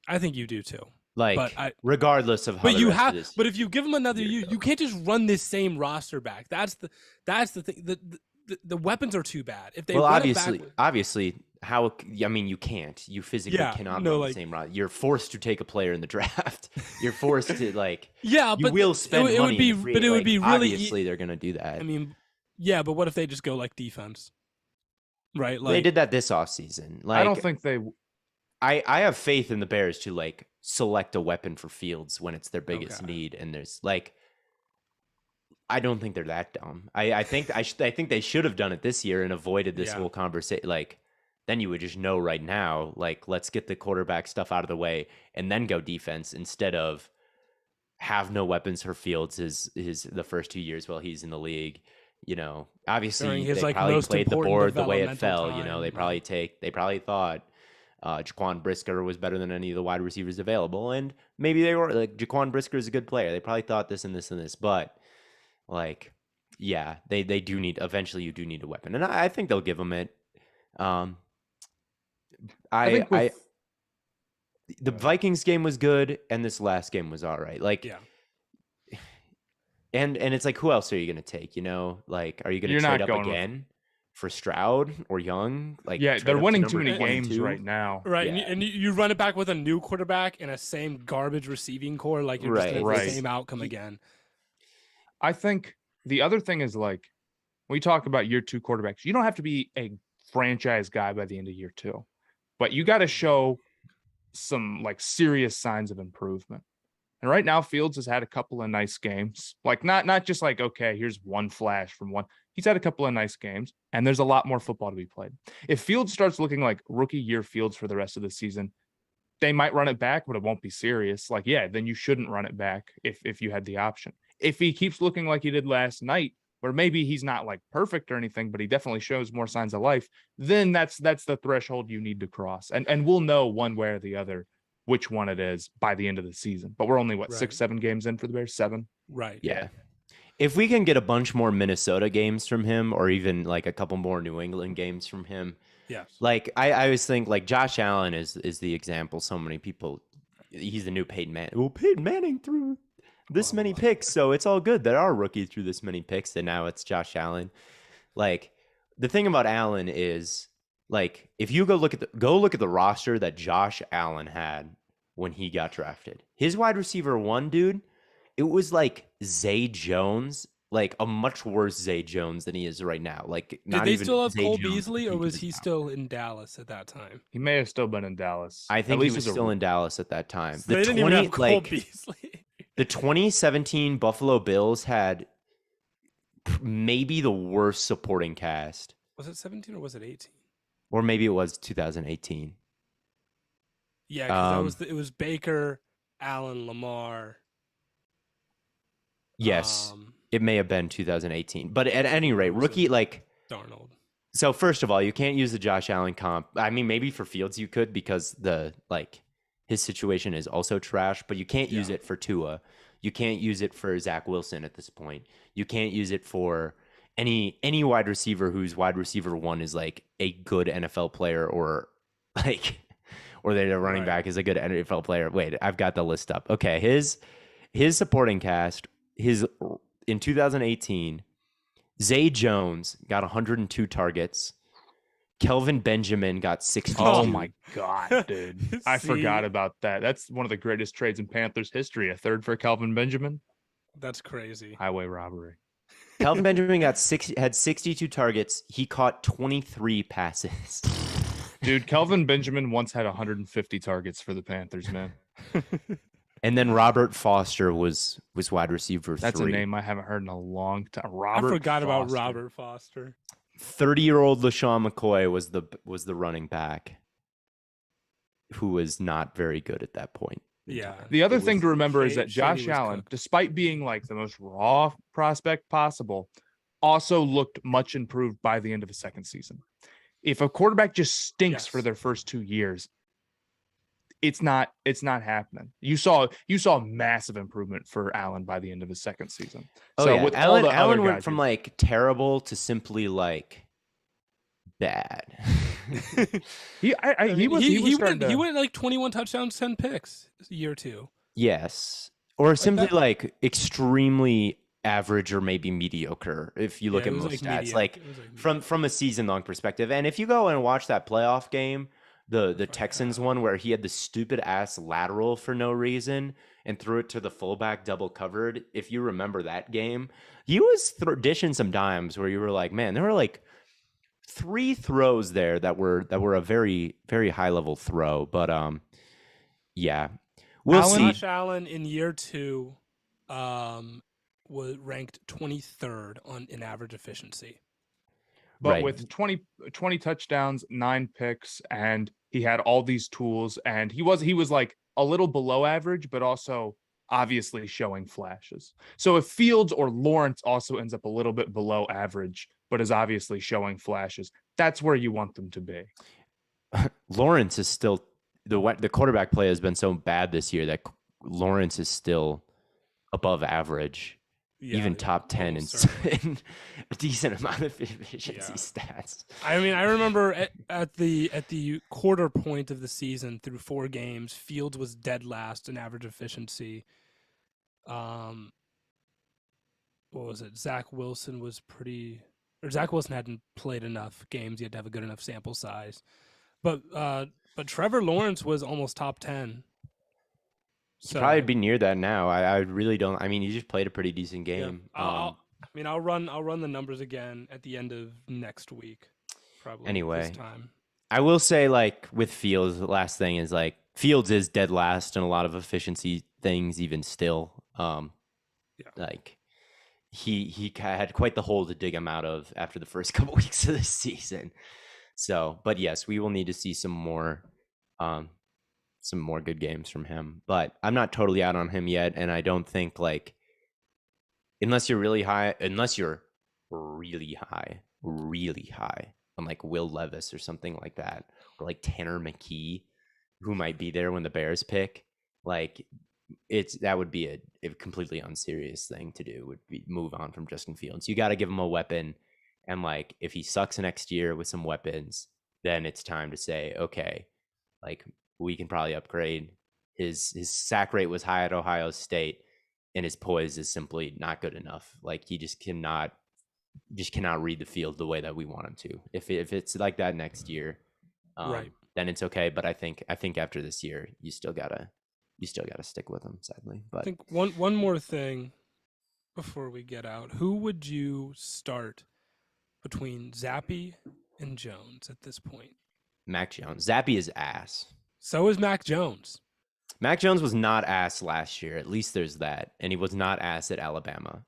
I think you do too. Like, regardless of how. But if you give him another year, you can't just run this same roster back. That's the thing. The weapons are too bad. If they obviously, how? I mean, you can't. You physically cannot run the same roster. You're forced to take a player in the draft. You're forced to like. Yeah, you will spend money. It would be really. Obviously, they're gonna do that. I mean, yeah, but what if they just go like defense? Right, like they did that this offseason. Like, I don't think they. I have faith in the Bears to like select a weapon for Fields when it's their biggest need, and there's like. I don't think they're that dumb. I think they should have done it this year and avoided this whole conversation. Like, then you would just know right now, like, let's get the quarterback stuff out of the way and then go defense instead of have no weapons for Fields is the first 2 years while he's in the league. Obviously his, they like, probably most played the important board the way it developmental fell. time, They probably thought Jaquan Brisker was better than any of the wide receivers available, and maybe they were. Like, Jaquan Brisker is a good player. They probably thought this and this and this, but they do need, eventually you do need a weapon, and I think they'll give him it. The Vikings game was good, and this last game was all right. And it's like, who else are you going to take? Are you going to trade up again for Stroud or Young? They're winning too many games right now. Right, yeah. and you run it back with a new quarterback and a same garbage receiving core, you're just going to have the same outcome again. I think the other thing is, when we talk about year 2 quarterbacks, you don't have to be a franchise guy by the end of year 2, but you got to show some serious signs of improvement. And right now, Fields has had a couple of nice games. Not just okay, here's one flash from one. He's had a couple of nice games, and there's a lot more football to be played. If Fields starts looking like rookie year Fields for the rest of the season, they might run it back, but it won't be serious. Then you shouldn't run it back if you had the option. If he keeps looking like he did last night, where maybe he's not perfect or anything, but he definitely shows more signs of life, then that's the threshold you need to cross. And we'll know one way or the other which one it is by the end of the season. But we're only 6-7 games in for the Bears? 7? Right. Yeah. If we can get a bunch more Minnesota games from him, or even a couple more New England games from him. Yes. I always think Josh Allen is the example. So many people, he's the new Peyton Manning. Well, Peyton Manning threw this many picks, so it's all good that our rookie threw this many picks, and now it's Josh Allen. The thing about Allen is, if you go look at the roster that Josh Allen had when he got drafted, his wide receiver 1, dude, it was Zay Jones, a much worse Zay Jones than he is right now. Did they still have Cole Beasley, or was he still in Dallas at that time? He may have still been in Dallas. I think he was still in Dallas at that time. So they didn't even have Cole Beasley. The 2017 Buffalo Bills had maybe the worst supporting cast. Was it 17 or was it 18? Or maybe it was 2018. Yeah, because it was Baker, Allen, Lamar. Yes, it may have been 2018. But at any rate, rookie Darnold. So first of all, you can't use the Josh Allen comp. I mean, maybe for Fields you could, because his situation is also trash. But you can't use it for Tua. You can't use it for Zach Wilson at this point. You can't use it for any wide receiver whose wide receiver 1 is a good NFL player, or their running back is a good NFL player. Wait, I've got the list up. Okay, his supporting cast, in 2018, Zay Jones got 102 targets. Kelvin Benjamin got 62. Oh my God, dude. I forgot about that. That's one of the greatest trades in Panthers history. A third for Kelvin Benjamin. That's crazy. Highway robbery. Kelvin Benjamin had 62 targets. He caught 23 passes. Dude, Kelvin Benjamin once had 150 targets for the Panthers, man. And then Robert Foster was wide receiver 3. That's a name I haven't heard in a long time. I forgot about Robert Foster. 30-year-old LaShawn McCoy was the running back, who was not very good at that point. Yeah. The other thing to remember is that Josh Allen, despite being the most raw prospect possible, also looked much improved by the end of the second season. If a quarterback just stinks for their first 2 years, it's not happening. You saw massive improvement for Allen by the end of his second season. Oh, so yeah. with Allen went from terrible to simply bad. he went 21 touchdowns, 10 picks year 2. Yes. Or simply extremely average or maybe mediocre if you look at most stats. From a season long perspective. And if you go and watch that playoff game, the Texans one where he had the stupid ass lateral for no reason and threw it to the fullback double covered, if you remember that game, he was dishing some dimes where you were like, man, there were 3 throws there that were a very, very high level throw. But yeah, we'll see. Josh Allen in year 2 was ranked 23rd in average efficiency. But with 20 touchdowns, 9 picks, and he had all these tools, and he was a little below average, but also obviously showing flashes. So if Fields or Lawrence also ends up a little bit below average, but is obviously showing flashes, that's where you want them to be. Lawrence is still the quarterback play has been so bad this year that Lawrence is still above average, even top 10 in a decent amount of efficiency stats. I mean, I remember at the quarter point of the season through 4 games, Fields was dead last in average efficiency. What was it? Zach Wilson hadn't played enough games yet to have a good enough sample size. But Trevor Lawrence was almost top 10. So, he'd probably be near that now. I really don't. I mean, he just played a pretty decent game. Yeah. I'll run the numbers again at the end of next week. Probably. Anyway, this time. I will say, like with Fields, the last thing is like Fields is dead last in a lot of efficiency things, even still. Like he had quite the hole to dig him out of after the first couple weeks of the season. So, but yes, we will need to see some more good games from him. But I'm not totally out on him yet, and I don't think like unless you're really high on like Will Levis or something like that, or like Tanner McKee, who might be there when the Bears pick, like that would be a completely unserious thing to do, would be move on from Justin Fields. You got to give him a weapon. And like, if he sucks next year with some weapons, then it's time to say, okay, like we can probably upgrade. His sack rate was high at Ohio State, and his poise is simply not good enough. Like he just cannot read the field the way that we want him to. If it's like that next year, right, then it's okay. But I think after this year, you still gotta stick with him. Sadly, but I think one more thing before we get out: who would you start between Zappe and Jones at this point? Mac Jones. Zappe is ass. So is Mac Jones. Mac Jones was not ass last year. At least there's that. And he was not ass at Alabama.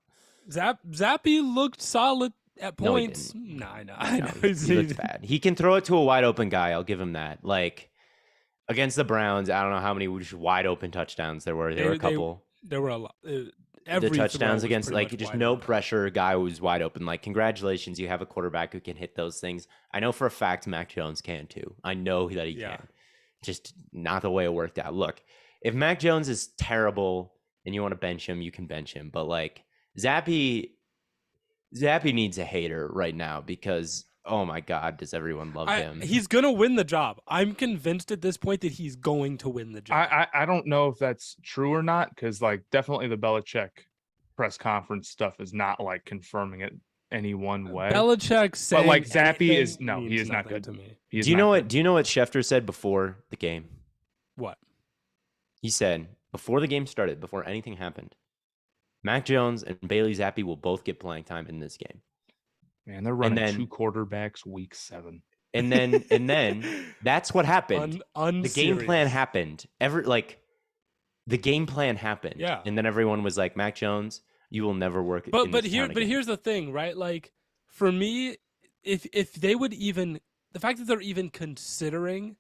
Zappe looked solid at points. No, I know. He looked bad. He can throw it to a wide open guy. I'll give him that. Like against the Browns, I don't know how many wide open touchdowns there were. There were a couple. There were a lot. The touchdowns against like just no pressure guy who was wide open. Like congratulations, you have a quarterback who can hit those things. I know for a fact Mac Jones can too. I know that he can. Just not the way it worked out. Look, if Mac Jones is terrible and you want to bench him, you can bench him. But like Zappe needs a hater right now because oh my God, does everyone love him? He's gonna win the job. I'm convinced at this point that he's going to win the job. I don't know if that's true or not, because like definitely the Belichick press conference stuff is not like confirming it any one way. Belichick saying, but like Zappe is he is not good to me. Do you know what Schefter said before the game? What? He said before the game started, before anything happened, Mac Jones and Bailey Zappe will both get playing time in this game. Man, they're running 2 quarterbacks week 7. And then that's what happened. The game plan happened. The game plan happened. Yeah. And then everyone was like, Mac Jones, you will never work. But here's the thing, right? Like for me, if they would even, the fact that they're even considering,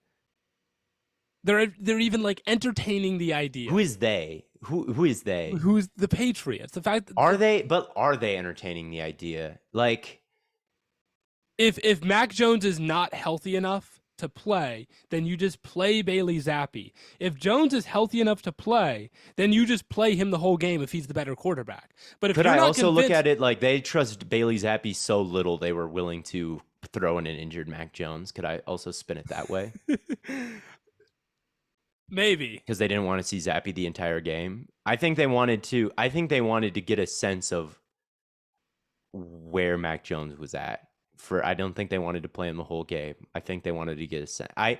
they're even like entertaining the idea. Who is they? Who is they? Who's the Patriots? The fact that are they entertaining the idea? Like if Mac Jones is not healthy enough to play, then you just play Bailey Zappe. If Jones is healthy enough to play, then you just play him the whole game if he's the better quarterback. But if could I also look at it like they trust Bailey Zappe so little they were willing to throw in an injured Mac Jones? Could I also spin it that way? Maybe because they didn't want to see Zappe the entire game. I think they wanted to get a sense of where Mac Jones was at. I don't think they wanted to play him the whole game. I think they wanted to get a sense. I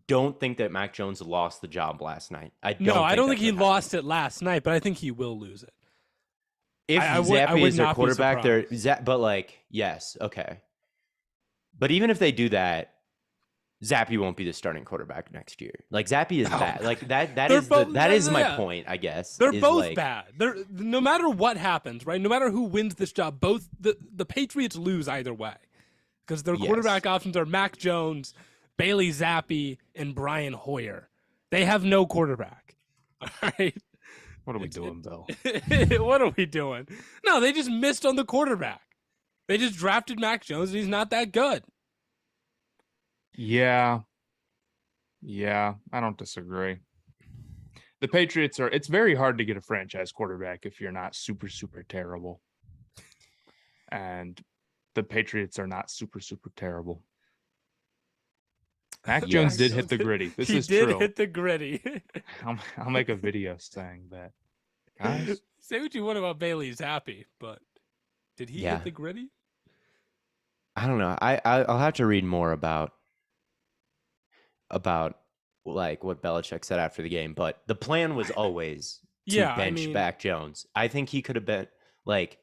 don't think that Mac Jones lost the job last night. I don't think he lost it last night, but I think he will lose it. If Zappe is their quarterback, but like yes, okay. But even if they do that, Zappe won't be the starting quarterback next year. Like Zappe is bad. Like that is my point, I guess. They're both bad. No matter what happens, right? No matter who wins this job, both the Patriots lose either way. Because their quarterback options are Mac Jones, Bailey Zappe, and Brian Hoyer. They have no quarterback. All right. What are we doing, Bill? What are we doing? No, they just missed on the quarterback. They just drafted Mac Jones, and he's not that good. Yeah, I don't disagree. The Patriots it's very hard to get a franchise quarterback if you're not super, super terrible. And the Patriots are not super, super terrible. Mac Jones did hit the gritty. This is true. He did hit the gritty. I'll make a video saying that. Guys, say what you want about Bailey Zappi, but did he hit the gritty? I don't know. I'll have to read more about like what Belichick said after the game, but the plan was always to bench Mac Jones. I think he could have been like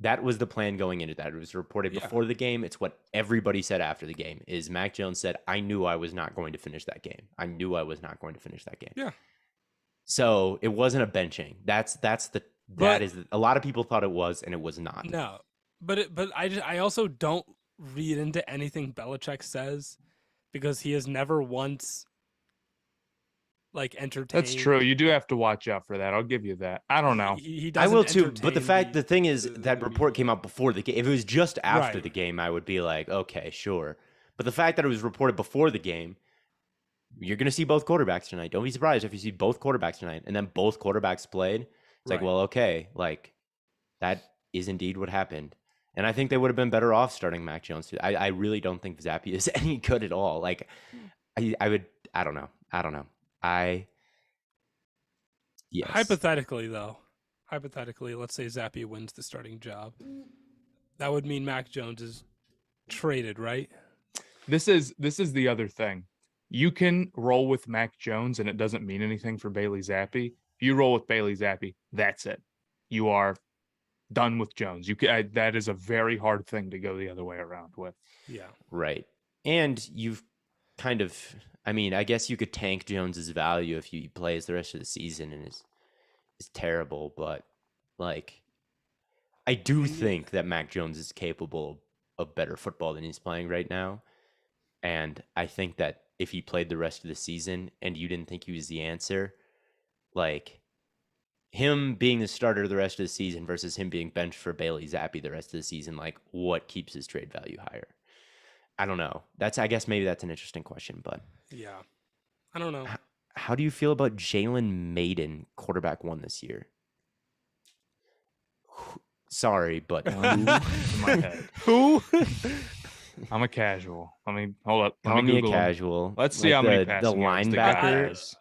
that was the plan going into that. It was reported before the game. It's what everybody said after the game is Mac Jones said, I knew I was not going to finish that game. Yeah. So it wasn't a benching. That is a lot of people thought it was, and it was not. No, but I also don't read into anything Belichick says because he has never once like entertained. That's true. You do have to watch out for that. I'll give you that. I don't know. I will too. But the thing is, that report came out before the game. If it was just after the game, I would be like, okay, sure. But the fact that it was reported before the game, you're going to see both quarterbacks tonight. Don't be surprised if you see both quarterbacks tonight, and then both quarterbacks played. It's like, well, okay, like that is indeed what happened. And I think they would have been better off starting Mac Jones. I really don't think Zappi is any good at all. Like, I don't know. Yes. Hypothetically, let's say Zappi wins the starting job. That would mean Mac Jones is traded, right? This is the other thing. You can roll with Mac Jones, and it doesn't mean anything for Bailey Zappi. If you roll with Bailey Zappi, that's it. You are done with Jones. That is a very hard thing to go the other way around with. Yeah. Right. And you've kind of, I mean, I guess you could tank Jones's value if he plays the rest of the season and is terrible, but like I do think that Mac Jones is capable of better football than he's playing right now. And I think that if he played the rest of the season and you didn't think he was the answer, like him being the starter the rest of the season versus him being benched for Bailey Zappi the rest of the season, like what keeps his trade value higher? I don't know. I guess maybe that's an interesting question, but yeah, I don't know. How do you feel about Jalen Maiden, quarterback 1 this year? Sorry, but who in my head? Who? I'm a casual. Let me hold up. Let me Google a casual. Him. Let's see how many passing the linebacker.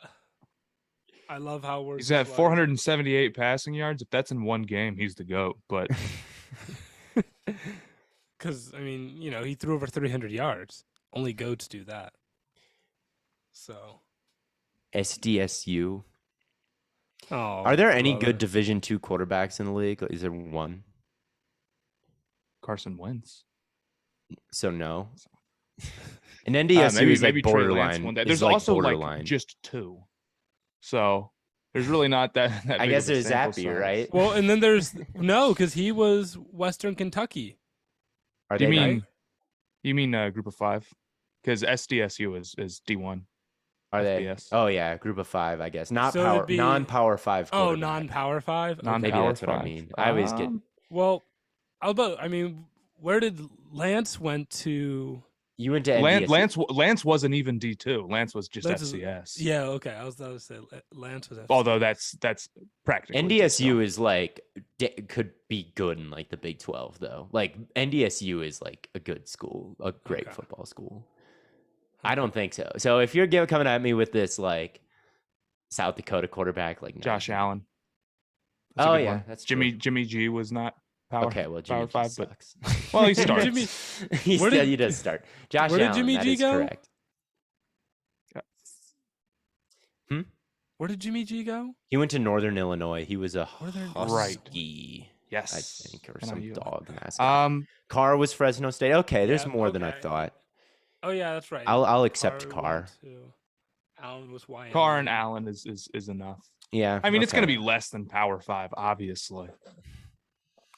I love how we're. He's at 478 passing yards. If that's in one game, he's the GOAT. But because I mean, he threw over 300 yards. Only GOATs do that. So. SDSU. Oh. Are there any good Division II quarterbacks in the league? Is there one? Carson Wentz. So no. And NDSU is like borderline. There's also like just 2. So there's really not that I guess there's Zappi, right? Well, and then there's because he was Western Kentucky. Are they right? You mean Group of 5? Because SDSU is D1. Are FBS. They? Oh yeah, Group of 5, I guess. Non-Power 5. Oh, non-Power 5. Okay. Maybe that's what I mean. I always get. Well, where did Lance went to? You went to NDSU. Lance wasn't even D2. Lance was just FCS. Yeah, okay. I was going to say Lance was FCS. Although that's practically NDSU is like could be good in like the Big 12 though. Like NDSU is like a good school, a great football school. I don't think so. So if you're coming at me with this like South Dakota quarterback like Josh Allen. Oh yeah, that's Jimmy G was not Power. Okay, well Jimmy Power 5 sucks. Well, he starts. He does start. Josh Allen. Where did Jimmy G go? Correct. Where did Jimmy G go? He went to Northern Illinois. He was a Husky. Yes, I think, or some dog mascot. Carr was Fresno State. Okay, there's more than I thought. Oh yeah, that's right. I'll accept Carr. Allen was Wyoming. Carr and Allen is enough. Yeah, I mean it's going to be less than Power 5, obviously.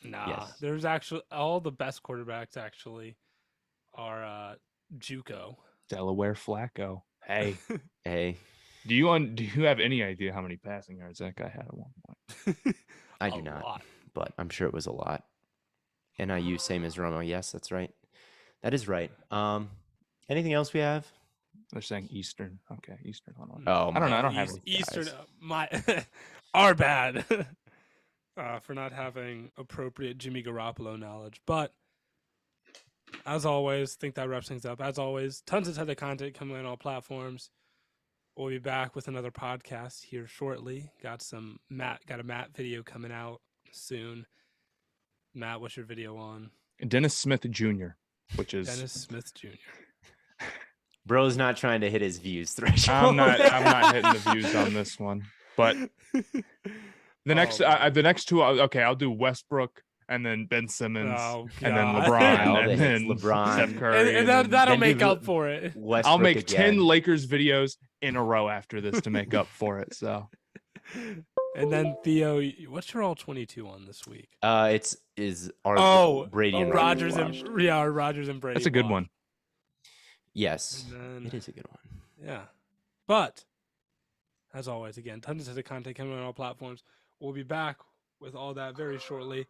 Nah, yes. There's actually all the best quarterbacks actually are JUCO. Delaware Flacco. Hey, hey. Do you have any idea how many passing yards that guy had at one point? I do not, but I'm sure it was a lot. NIU, same as Romo. Yes, that's right. That is right. Anything else we have? They're saying Eastern. Okay, Eastern. Hold on. Oh, I don't know. I my don't have God, any. Eastern. guys. Our bad for not having appropriate Jimmy Garoppolo knowledge. But as always, think that wraps things up. As always, tons of content coming on all platforms. We'll be back with another podcast here shortly. Got a Matt video coming out soon. Matt, what's your video on? Dennis Smith Jr., which is Dennis Smith Jr. Bro's not trying to hit his views threshold. I'm not hitting the views on this one. But the next two, okay, I'll do Westbrook and then Ben Simmons and then LeBron and then LeBron. Steph Curry. And that'll make up for it. Westbrook I'll make again. 10 Lakers videos in a row after this to make up for it. So. And then Theo, what's your all 22 on this week? Is our Brady and Rodgers and Brady. That's a good one. Yes, it is a good one. Yeah, but as always, again, tons of content coming on all platforms. We'll be back with all that very shortly.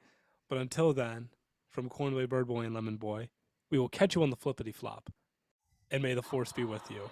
But until then, from Cornway, Bird Boy, and Lemon Boy, we will catch you on the flippity flop. And may the force be with you.